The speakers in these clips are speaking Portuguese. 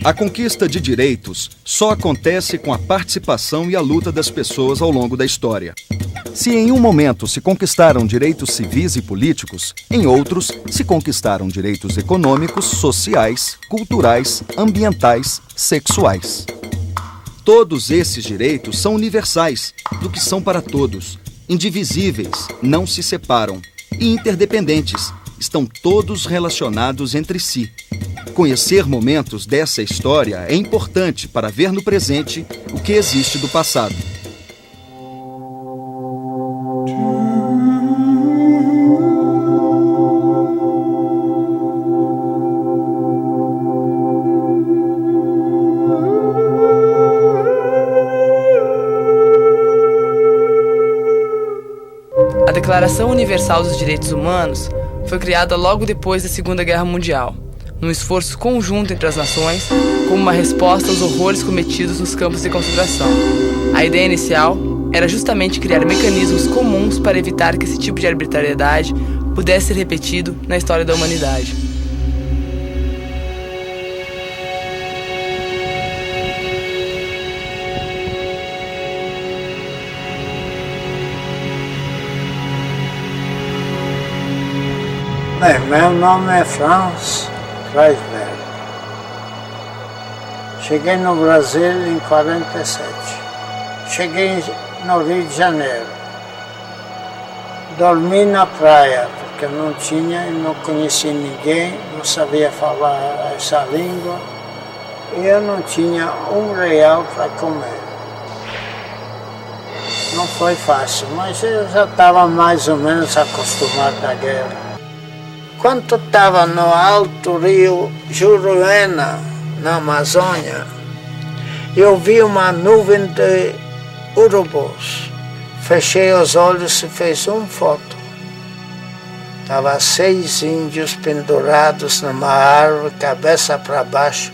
A conquista de direitos só acontece com a participação e a luta das pessoas ao longo da história. Se em um momento se conquistaram direitos civis e políticos, em outros se conquistaram direitos econômicos, sociais, culturais, ambientais, sexuais. Todos esses direitos são universais, do que são para todos, indivisíveis, não se separam e interdependentes, estão todos relacionados entre si. Conhecer momentos dessa história é importante para ver no presente o que existe do passado. A Declaração Universal dos Direitos Humanos foi criada logo depois da Segunda Guerra Mundial, num esforço conjunto entre as nações, como uma resposta aos horrores cometidos nos campos de concentração. A ideia inicial era justamente criar mecanismos comuns para evitar que esse tipo de arbitrariedade pudesse ser repetido na história da humanidade. Meu nome é Franz Kreisberg. Cheguei no Brasil em 47. Cheguei no Rio de Janeiro. Dormi na praia, porque não tinha e não conhecia ninguém, não sabia falar essa língua. E eu não tinha R$1 para comer. Não foi fácil, mas eu já estava mais ou menos acostumado à guerra. Quando estava no alto rio Juruena, na Amazônia, eu vi uma nuvem de urubus. Fechei os olhos e fiz uma foto. Estava 6 índios pendurados numa árvore, cabeça para baixo,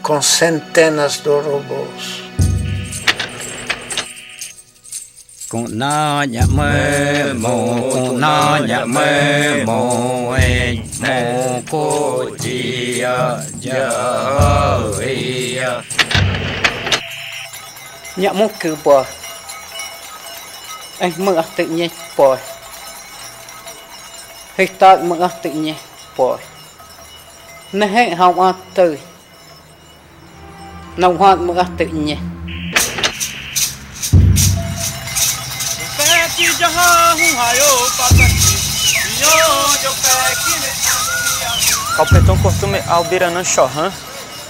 com centenas de urubus. Kunanya memo, kunanya memo, moko dia jaya. Nhạc mô cử bò anh mơ tự nhiên bò hay ta mơ tự nhiên bò nó hệ học ở từ nông hoa mơ tự nhiên. Calpeton Cortume Albiranã Chorran.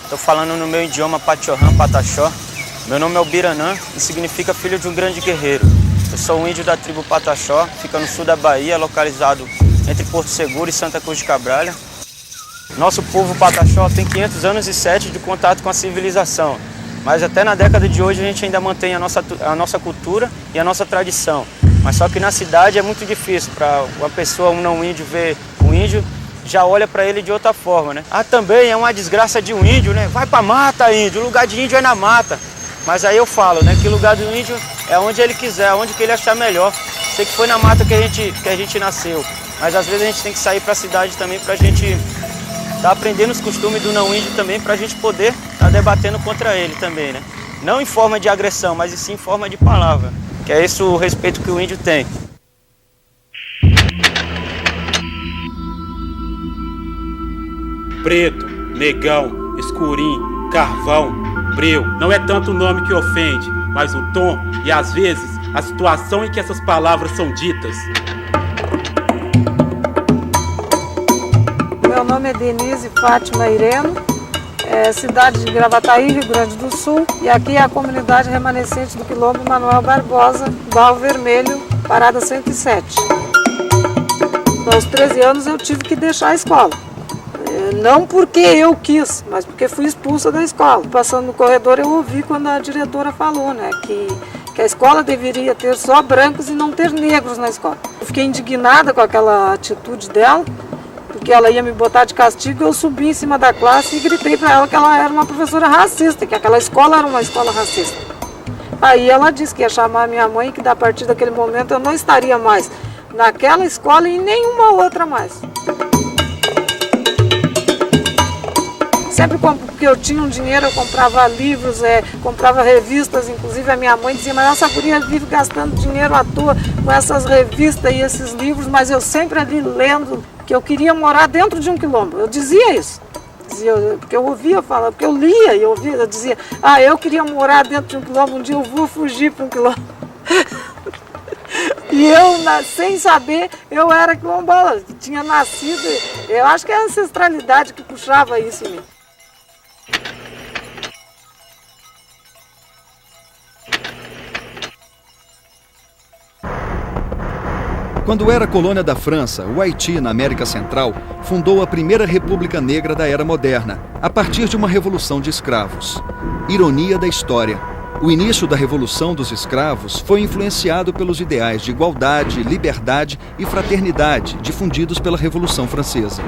Estou falando no meu idioma Pachorran, Pataxó. Meu nome é Albiranã e significa filho de um grande guerreiro. Eu sou um índio da tribo Pataxó, fica no sul da Bahia, localizado entre Porto Seguro e Santa Cruz de Cabralha. Nosso povo Pataxó tem 500 anos e 7 de contato com a civilização, mas até na década de hoje a gente ainda mantém a nossa cultura e a nossa tradição. Mas só que na cidade é muito difícil para uma pessoa, um não índio, ver um índio, já olha para ele de outra forma, né? Ah, também é uma desgraça de um índio, né? Vai pra mata, índio, o lugar de índio é na mata. Mas aí eu falo, né, que o lugar do índio é onde ele quiser, onde que ele achar melhor. Sei que foi na mata que a gente nasceu, mas às vezes a gente tem que sair para a cidade também pra gente tá aprendendo os costumes do não índio também, pra gente poder tá debatendo contra ele também, né? Não em forma de agressão, mas sim em forma de palavra, que é esse o respeito que o índio tem. Preto, negão, escurinho, carvão, breu, não é tanto o nome que ofende, mas o tom e às vezes a situação em que essas palavras são ditas. Meu nome é Denise Fátima Ireno, cidade de Gravataí, Rio Grande do Sul, e aqui é a comunidade remanescente do Quilombo Manuel Barbosa, Barro Vermelho, Parada 107. Aos 13 anos eu tive que deixar a escola. Não porque eu quis, mas porque fui expulsa da escola. Passando no corredor eu ouvi quando a diretora falou, né, que a escola deveria ter só brancos e não ter negros na escola. Eu fiquei indignada com aquela atitude dela, porque ela ia me botar de castigo. Eu subi em cima da classe e gritei para ela que ela era uma professora racista, que aquela escola era uma escola racista. Aí ela disse que ia chamar a minha mãe e que a partir daquele momento eu não estaria mais naquela escola e em nenhuma outra mais. sempre porque eu tinha um dinheiro, eu comprava livros, comprava revistas, inclusive a minha mãe dizia, mas essa guria vive gastando dinheiro à toa com essas revistas e esses livros, mas eu sempre ali lendo, que eu queria morar dentro de um quilombo. Eu dizia isso. Porque eu ouvia falar, porque eu lia e eu dizia, eu queria morar dentro de um quilombo, um dia eu vou fugir para um quilombo. E eu, sem saber, eu era quilombola, tinha nascido, eu acho que é a ancestralidade que puxava isso em mim. Quando era colônia da França, o Haiti, na América Central, fundou a primeira república negra da era moderna, a partir de uma revolução de escravos. Ironia da história. O início da Revolução dos Escravos foi influenciado pelos ideais de igualdade, liberdade e fraternidade difundidos pela Revolução Francesa.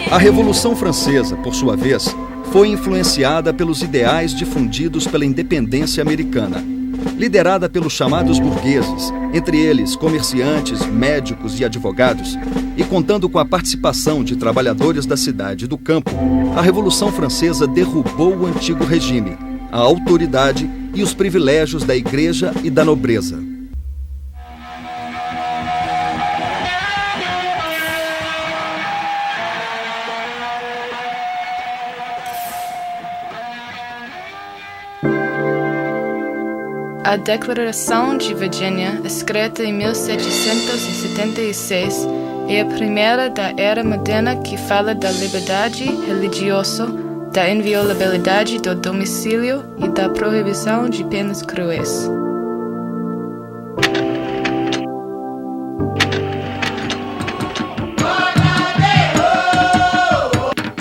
A Revolução Francesa, por sua vez, foi influenciada pelos ideais difundidos pela independência americana. Liderada pelos chamados burgueses, entre eles comerciantes, médicos e advogados, e contando com a participação de trabalhadores da cidade e do campo, a Revolução Francesa derrubou o antigo regime, a autoridade e os privilégios da igreja e da nobreza. A Declaração de Virgínia, escrita em 1776, é a primeira da era moderna que fala da liberdade religiosa, da inviolabilidade do domicílio e da proibição de penas cruéis.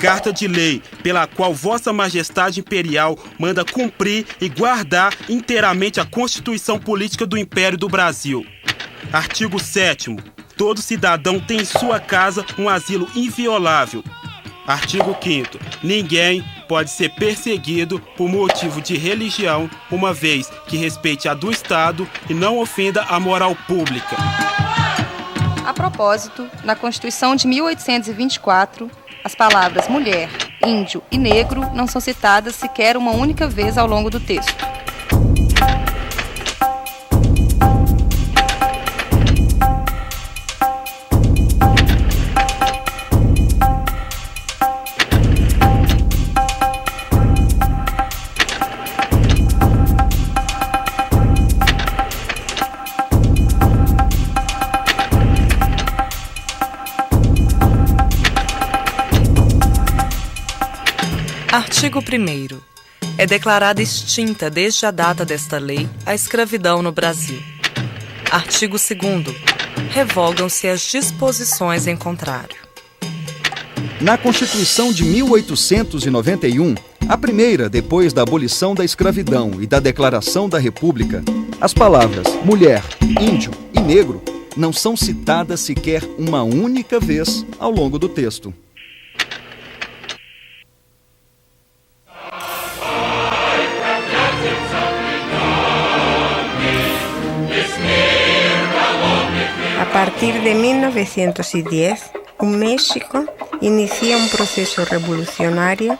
Carta de lei, pela qual Vossa Majestade Imperial manda cumprir e guardar inteiramente a Constituição Política do Império do Brasil. Artigo 7º. Todo cidadão tem em sua casa um asilo inviolável. Artigo 5º. Ninguém pode ser perseguido por motivo de religião, uma vez que respeite a do Estado e não ofenda a moral pública. A propósito, na Constituição de 1824, as palavras mulher, índio e negro não são citadas sequer uma única vez ao longo do texto. Artigo 1º. É declarada extinta desde a data desta lei a escravidão no Brasil. Artigo 2º. Revogam-se as disposições em contrário. Na Constituição de 1891, a primeira depois da abolição da escravidão e da declaração da República, as palavras mulher, índio e negro não são citadas sequer uma única vez ao longo do texto. A partir de 1910, o México inicia um processo revolucionário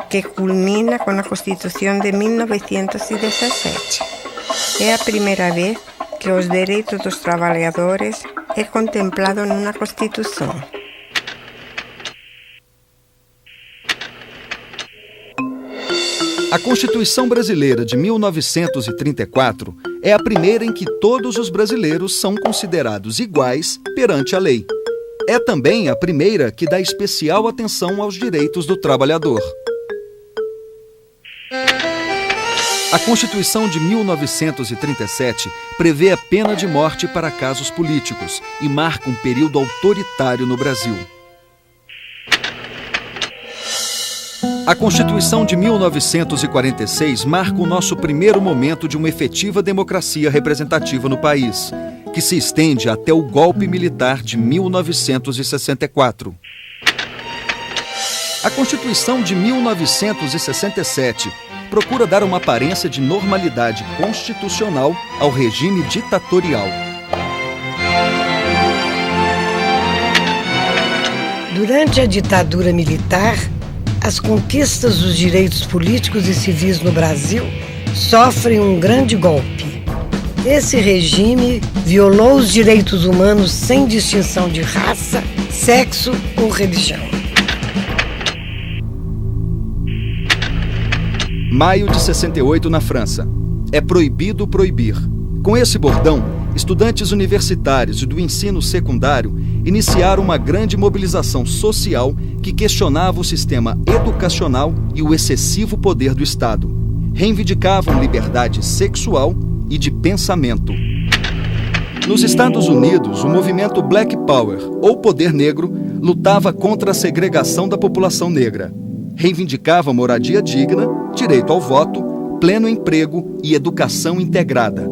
que culmina com a Constituição de 1917. É a primeira vez que os direitos dos trabalhadores é contemplado numa Constituição. A Constituição Brasileira de 1934 é a primeira em que todos os brasileiros são considerados iguais perante a lei. É também a primeira que dá especial atenção aos direitos do trabalhador. A Constituição de 1937 prevê a pena de morte para casos políticos e marca um período autoritário no Brasil. A Constituição de 1946 marca o nosso primeiro momento de uma efetiva democracia representativa no país, que se estende até o golpe militar de 1964. A Constituição de 1967 procura dar uma aparência de normalidade constitucional ao regime ditatorial. Durante a ditadura militar, as conquistas dos direitos políticos e civis no Brasil sofrem um grande golpe. Esse regime violou os direitos humanos sem distinção de raça, sexo ou religião. Maio de 68 na França. É proibido proibir. Com esse bordão, estudantes universitários e do ensino secundário iniciaram uma grande mobilização social que questionava o sistema educacional e o excessivo poder do Estado. Reivindicavam liberdade sexual e de pensamento. Nos Estados Unidos, o movimento Black Power, ou Poder Negro, lutava contra a segregação da população negra. Reivindicava moradia digna, direito ao voto, pleno emprego e educação integrada.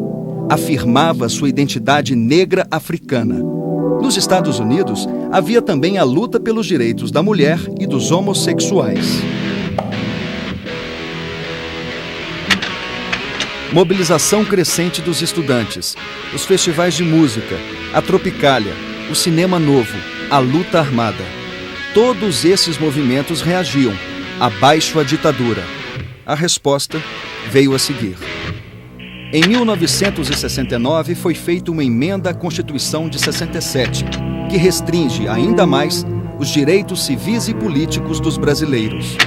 Afirmava sua identidade negra africana. Nos Estados Unidos, havia também a luta pelos direitos da mulher e dos homossexuais. Mobilização crescente dos estudantes, os festivais de música, a Tropicália, o cinema novo, a luta armada. Todos esses movimentos reagiam. Abaixo a ditadura. A resposta veio a seguir. Em 1969 foi feita uma emenda à Constituição de 67, que restringe ainda mais os direitos civis e políticos dos brasileiros.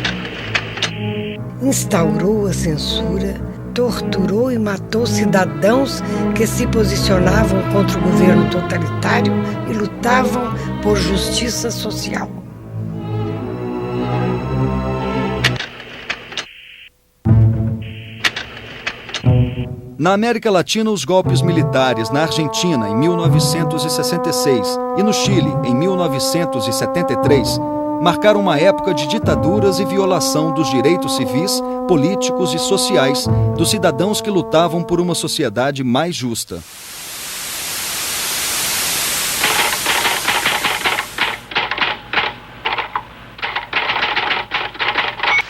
Instaurou a censura, torturou e matou cidadãos que se posicionavam contra o governo totalitário e lutavam por justiça social. Na América Latina, os golpes militares na Argentina, em 1966, e no Chile, em 1973, marcaram uma época de ditaduras e violação dos direitos civis, políticos e sociais dos cidadãos que lutavam por uma sociedade mais justa.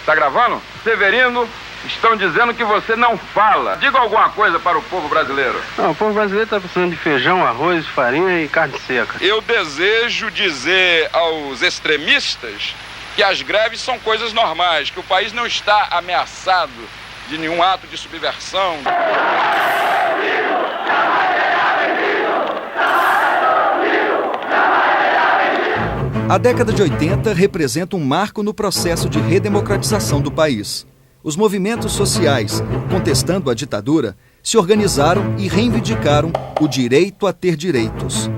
Tá gravando? Severino, estão dizendo que você não fala. Diga alguma coisa para o povo brasileiro. Não, o povo brasileiro está precisando de feijão, arroz, farinha e carne seca. Eu desejo dizer aos extremistas que as greves são coisas normais, que o país não está ameaçado de nenhum ato de subversão. A década de 80 representa um marco no processo de redemocratização do país. Os movimentos sociais, contestando a ditadura, se organizaram e reivindicaram o direito a ter direitos.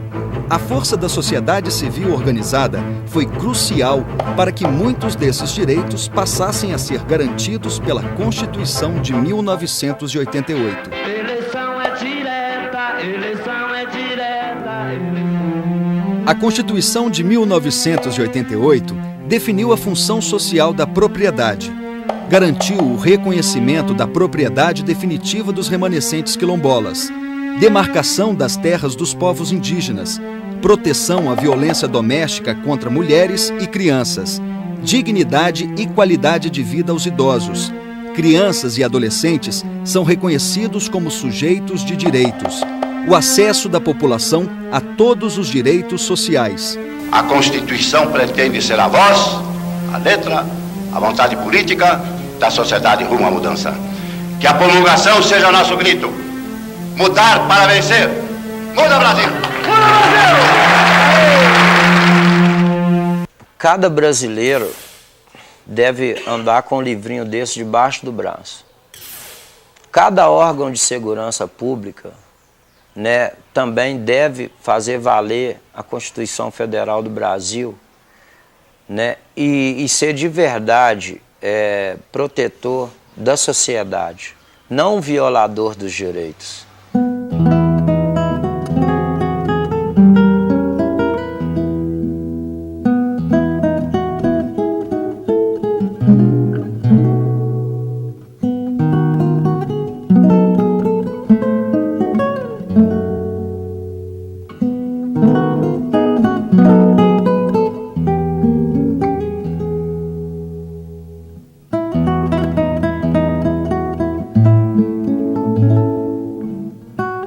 A força da sociedade civil organizada foi crucial para que muitos desses direitos passassem a ser garantidos pela Constituição de 1988. Eleição é direta, eleição é direta. A Constituição de 1988 definiu a função social da propriedade. Garantiu o reconhecimento da propriedade definitiva dos remanescentes quilombolas, demarcação das terras dos povos indígenas, proteção à violência doméstica contra mulheres e crianças, dignidade e qualidade de vida aos idosos. Crianças e adolescentes são reconhecidos como sujeitos de direitos. O acesso da população a todos os direitos sociais. A Constituição pretende ser a voz, a letra, a vontade política da sociedade rumo à mudança. Que a promulgação seja nosso grito. Mudar para vencer. Muda, Brasil! Muda, Brasil! Cada brasileiro deve andar com um livrinho desse debaixo do braço. Cada órgão de segurança pública, também deve fazer valer a Constituição Federal do Brasil, e ser de verdade protetor da sociedade, não violador dos direitos.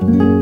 Brasil.